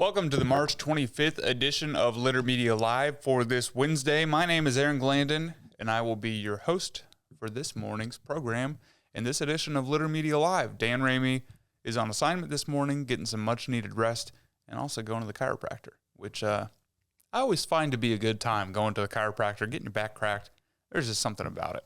Welcome to the March 25th edition of Litter Media Live for this Wednesday. My name is Aaron Glandon, and I will be your host for this morning's program. In this edition of Litter Media Live, Dan Ramey is on assignment this morning, getting some much-needed rest, and also going to the chiropractor, which I always find to be a good time, going to the chiropractor, getting your back cracked. There's just something about it.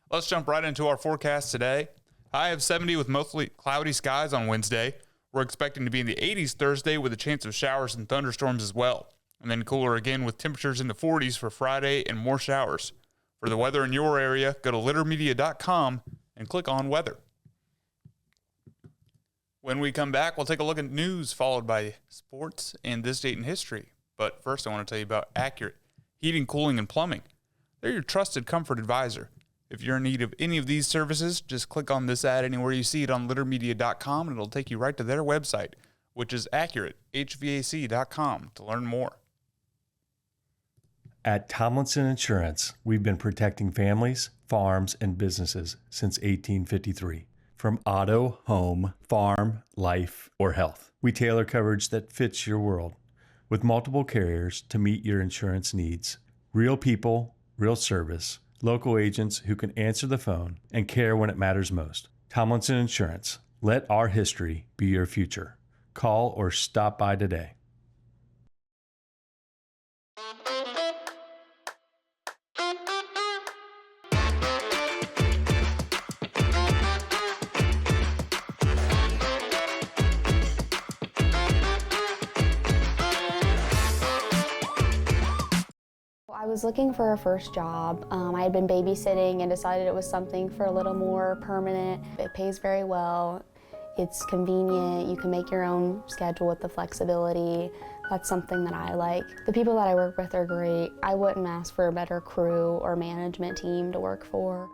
Let's jump right into our forecast today. High of 70 with mostly cloudy skies on Wednesday. We're expecting to be in the 80s Thursday with a chance of showers and thunderstorms as well. And then cooler again with temperatures in the 40s for Friday and more showers. For the weather in your area, go to littermedia.com and click on weather. When we come back, we'll take a look at news followed by sports and this date in history. But first, I want to tell you about Accurate Heating, Cooling, and Plumbing. They're your trusted comfort advisor. If you're in need of any of these services, just click on this ad anywhere you see it on littermedia.com, and it'll take you right to their website, which is accuratehvac.com, to learn more. At Tomlinson Insurance, we've been protecting families, farms, and businesses since 1853. From auto, home, farm, life, or health, we tailor coverage that fits your world with multiple carriers to meet your insurance needs. Real people, real service. Local agents who can answer the phone and care when it matters most. Tomlinson Insurance. Let our history be your future. Call or stop by today. I was looking for a first job. I had been babysitting and decided it was something for a little more permanent. It pays very well. It's convenient. You can make your own schedule with the flexibility. That's something that I like. The people that I work with are great. I wouldn't ask for a better crew or management team to work for.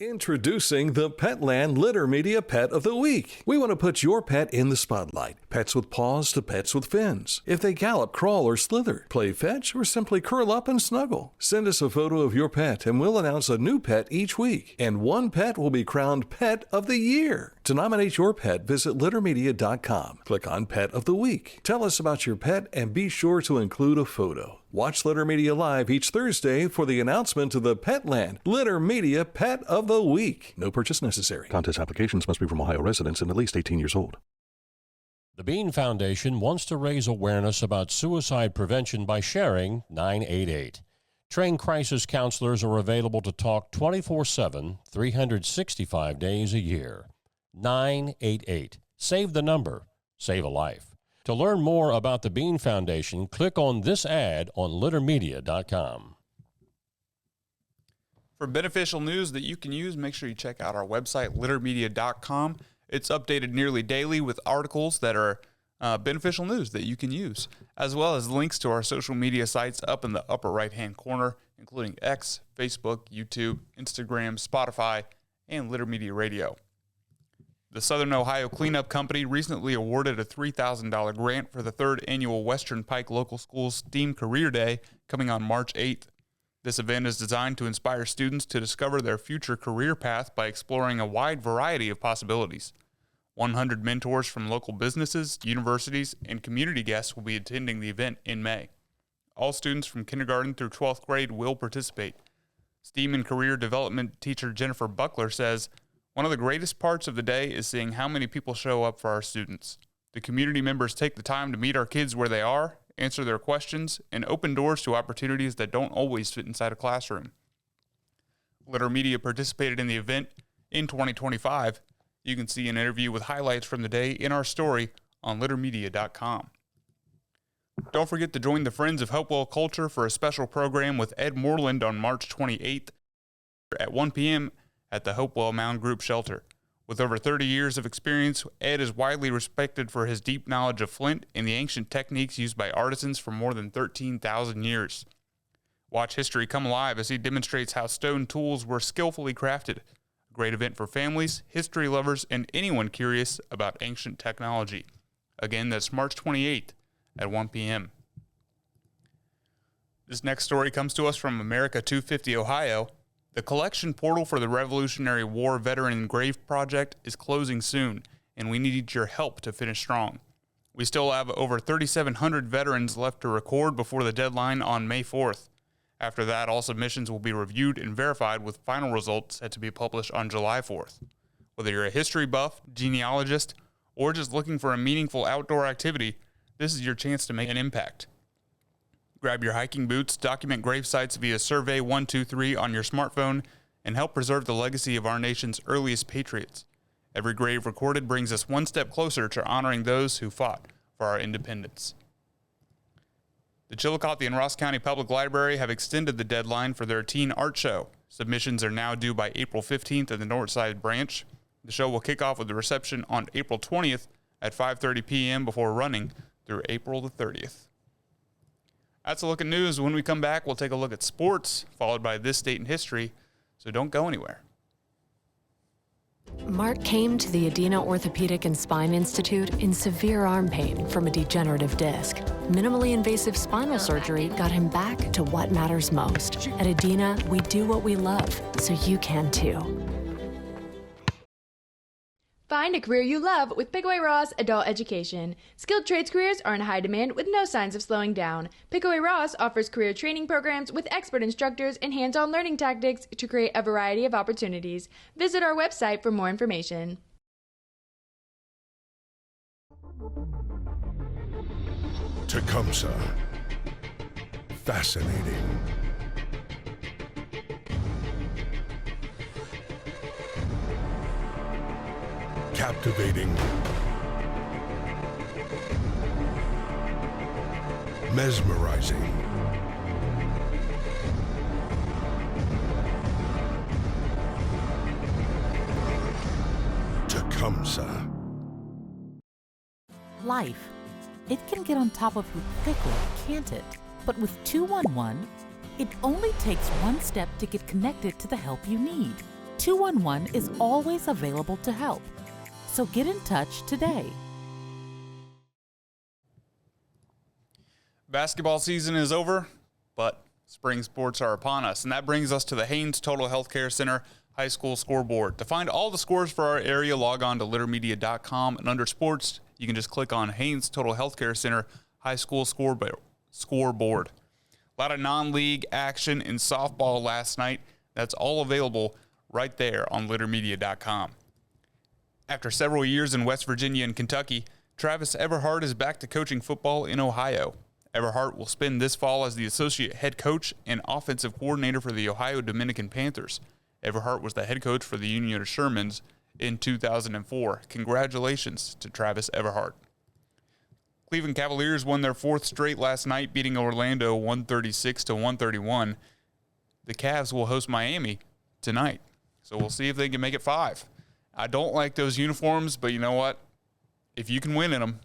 Introducing the Petland Litter Media Pet of the Week. We want to put your pet in the spotlight. Pets with paws to pets with fins. If they gallop, crawl, or slither, play fetch, or simply curl up and snuggle. Send us a photo of your pet and we'll announce a new pet each week. And one pet will be crowned Pet of the Year. To nominate your pet, visit littermedia.com. Click on Pet of the Week. Tell us about your pet and be sure to include a photo. Watch Litter Media Live each Thursday for the announcement of the Petland Litter Media Pet of the Week. No purchase necessary. Contest applications must be from Ohio residents and at least 18 years old. The Bean Foundation wants to raise awareness about suicide prevention by sharing 988. Trained crisis counselors are available to talk 24/7, 365 days a year. 988. Save the number. Save a life. To learn more about the Bean Foundation, click on this ad on littermedia.com. For beneficial news that you can use, make sure you check out our website, littermedia.com. It's updated nearly daily with articles that are beneficial news that you can use, as well as links to our social media sites up in the upper right-hand corner, including X, Facebook, YouTube, Instagram, Spotify, and Litter Media Radio. The Southern Ohio Cleanup Company recently awarded a $3,000 grant for the third annual Western Pike Local Schools STEAM Career Day coming on March 8th. This event is designed to inspire students to discover their future career path by exploring a wide variety of possibilities. 100 mentors from local businesses, universities, and community guests will be attending the event in May. All students from kindergarten through 12th grade will participate. STEAM and Career Development teacher Jennifer Buckler says, "One of the greatest parts of the day is seeing how many people show up for our students. The community members take the time to meet our kids where they are, answer their questions, and open doors to opportunities that don't always fit inside a classroom." Litter Media participated in the event in 2025. You can see an interview with highlights from the day in our story on littermedia.com. Don't forget to join the Friends of Hopewell Culture for a special program with Ed Moreland on March 28th at 1 p.m. at the Hopewell Mound Group Shelter. With over 30 years of experience, Ed is widely respected for his deep knowledge of flint and the ancient techniques used by artisans for more than 13,000 years. Watch history come alive as he demonstrates how stone tools were skillfully crafted. A great event for families, history lovers, and anyone curious about ancient technology. Again, that's March 28th at 1 p.m. This next story comes to us from America 250 Ohio. The collection portal for the Revolutionary War Veteran Engraved Project is closing soon, and we need your help to finish strong. We still have over 3,700 veterans left to record before the deadline on May 4th. After that, all submissions will be reviewed and verified with final results set to be published on July 4th. Whether you're a history buff, genealogist, or just looking for a meaningful outdoor activity, this is your chance to make an impact. Grab your hiking boots, document grave sites via Survey 123 on your smartphone, and help preserve the legacy of our nation's earliest patriots. Every grave recorded brings us one step closer to honoring those who fought for our independence. The Chillicothe and Ross County Public Library have extended the deadline for their teen art show. Submissions are now due by April 15th at the Northside branch. The show will kick off with the reception on April 20th at 5:30 p.m. before running through April the 30th. That's a look at news. When we come back, we'll take a look at sports, followed by This Date in History, so don't go anywhere. Mark came to the Adena Orthopedic and Spine Institute in severe arm pain from a degenerative disc. Minimally invasive spinal surgery got him back to what matters most. At Adena, we do what we love, so you can too. Find a career you love with Pickaway Ross Adult Education. Skilled trades careers are in high demand with no signs of slowing down. Pickaway Ross offers career training programs with expert instructors and hands-on learning tactics to create a variety of opportunities. Visit our website for more information. Tecumseh. Fascinating. Captivating. Mesmerizing. Tecumseh. Life. It can get on top of you quickly, can't it? But with 211, it only takes one step to get connected to the help you need. 211 is always available to help. So get in touch today. Basketball season is over, but spring sports are upon us, and that brings us to the Haynes Total Healthcare Center High School Scoreboard. To find all the scores for our area, log on to littermedia.com, and under sports, you can just click on Haynes Total Healthcare Center High School Scoreboard. A lot of non-league action in softball last night. That's all available right there on littermedia.com. After several years in West Virginia and Kentucky, Travis Everhart is back to coaching football in Ohio. Everhart will spend this fall as the associate head coach and offensive coordinator for the Ohio Dominican Panthers. Everhart was the head coach for the Union of Shermans in 2004. Congratulations to Travis Everhart. Cleveland Cavaliers won their fourth straight last night, beating Orlando 136-131. The Cavs will host Miami tonight, so we'll see if they can make it 5. I don't like those uniforms, but you know what? If you can win in them,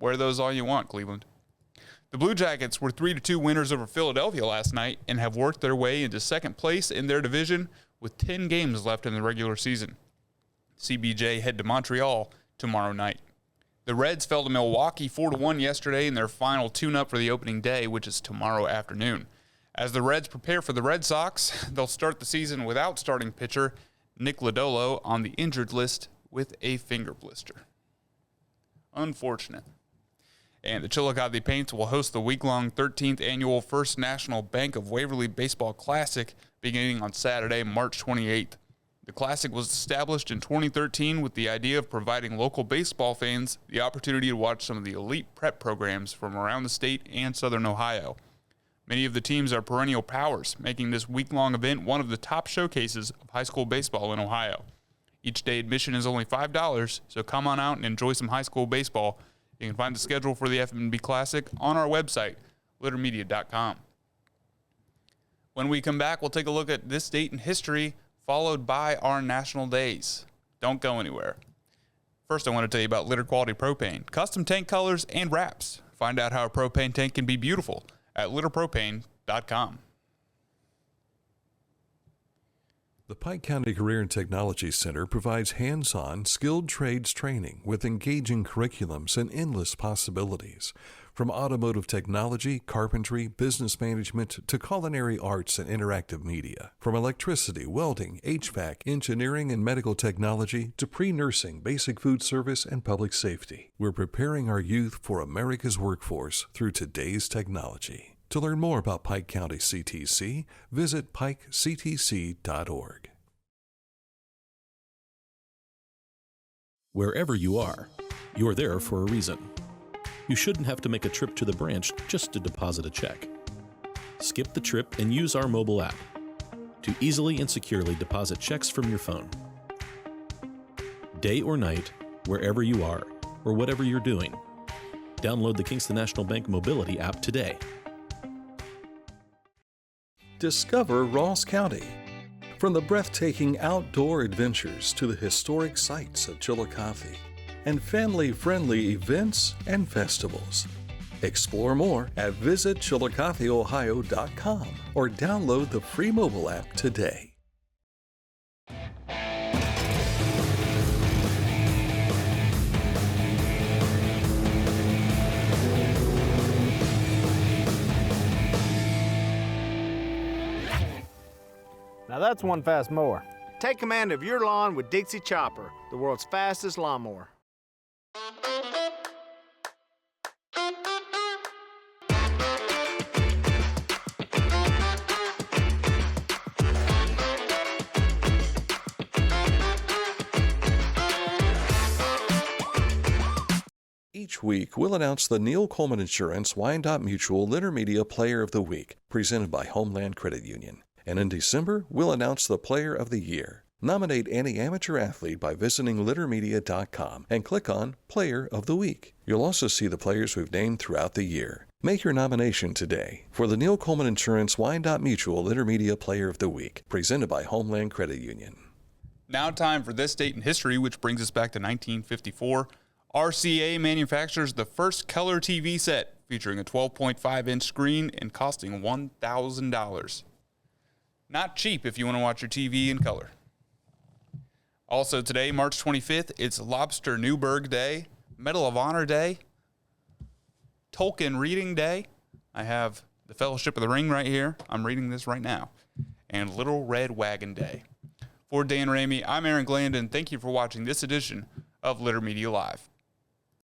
wear those all you want, Cleveland. The Blue Jackets were 3-2 winners over Philadelphia last night and have worked their way into second place in their division with 10 games left in the regular season. CBJ head to Montreal tomorrow night. The Reds fell to Milwaukee 4-1 yesterday in their final tune-up for the opening day, which is tomorrow afternoon. As the Reds prepare for the Red Sox, they'll start the season without starting pitcher Nick Lodolo on the injured list with a finger blister. Unfortunate. And the Chillicothe Paints will host the week-long 13th annual First National Bank of Waverly Baseball Classic beginning on Saturday, March 28th. The Classic was established in 2013 with the idea of providing local baseball fans the opportunity to watch some of the elite prep programs from around the state and southern Ohio. Many of the teams are perennial powers, making this week-long event one of the top showcases of high school baseball in Ohio. Each day admission is only $5, so come on out and enjoy some high school baseball. You can find the schedule for the FNB Classic on our website, littermedia.com. When we come back, we'll take a look at this date in history, followed by our national days. Don't go anywhere. First, I want to tell you about Litter Quality Propane, custom tank colors and wraps. Find out how a propane tank can be beautiful at litterpropane.com. The Pike County Career and Technology Center provides hands-on, skilled trades training with engaging curriculums and endless possibilities. From automotive technology, carpentry, business management, to culinary arts and interactive media. From electricity, welding, HVAC, engineering, and medical technology, to pre-nursing, basic food service, and public safety. We're preparing our youth for America's workforce through today's technology. To learn more about Pike County CTC, visit pikectc.org. Wherever you are, you're there for a reason. You shouldn't have to make a trip to the branch just to deposit a check. Skip the trip and use our mobile app to easily and securely deposit checks from your phone. Day or night, wherever you are, or whatever you're doing, download the Kingston National Bank Mobility app today. Discover Ross County. From the breathtaking outdoor adventures to the historic sights of Chillicothe and family-friendly events and festivals. Explore more at visitchillicotheohio.com or download the free mobile app today. Now that's one fast mower. Take command of your lawn with Dixie Chopper, the world's fastest lawnmower. Each week, we'll announce the Neil Coleman Insurance Wyandotte Mutual Intermedia Player of the Week, presented by Homeland Credit Union. And in December, we'll announce the Player of the Year. Nominate any amateur athlete by visiting littermedia.com and click on Player of the Week. You'll also see the players we've named throughout the year. Make your nomination today for the Neil Coleman Insurance Wyandotte Mutual Intermedia Player of the Week, presented by Homeland Credit Union. Now time for this date in history, which brings us back to 1954. RCA manufactures the first color TV set, featuring a 12.5-inch screen and costing $1,000. Not cheap if you want to watch your TV in color. Also today, March 25th, it's Lobster Newberg Day, Medal of Honor Day, Tolkien Reading Day. I have the Fellowship of the Ring right here. I'm reading this right now. And Little Red Wagon Day. For Dan Ramey, I'm Aaron Glandon. Thank you for watching this edition of Litter Media Live.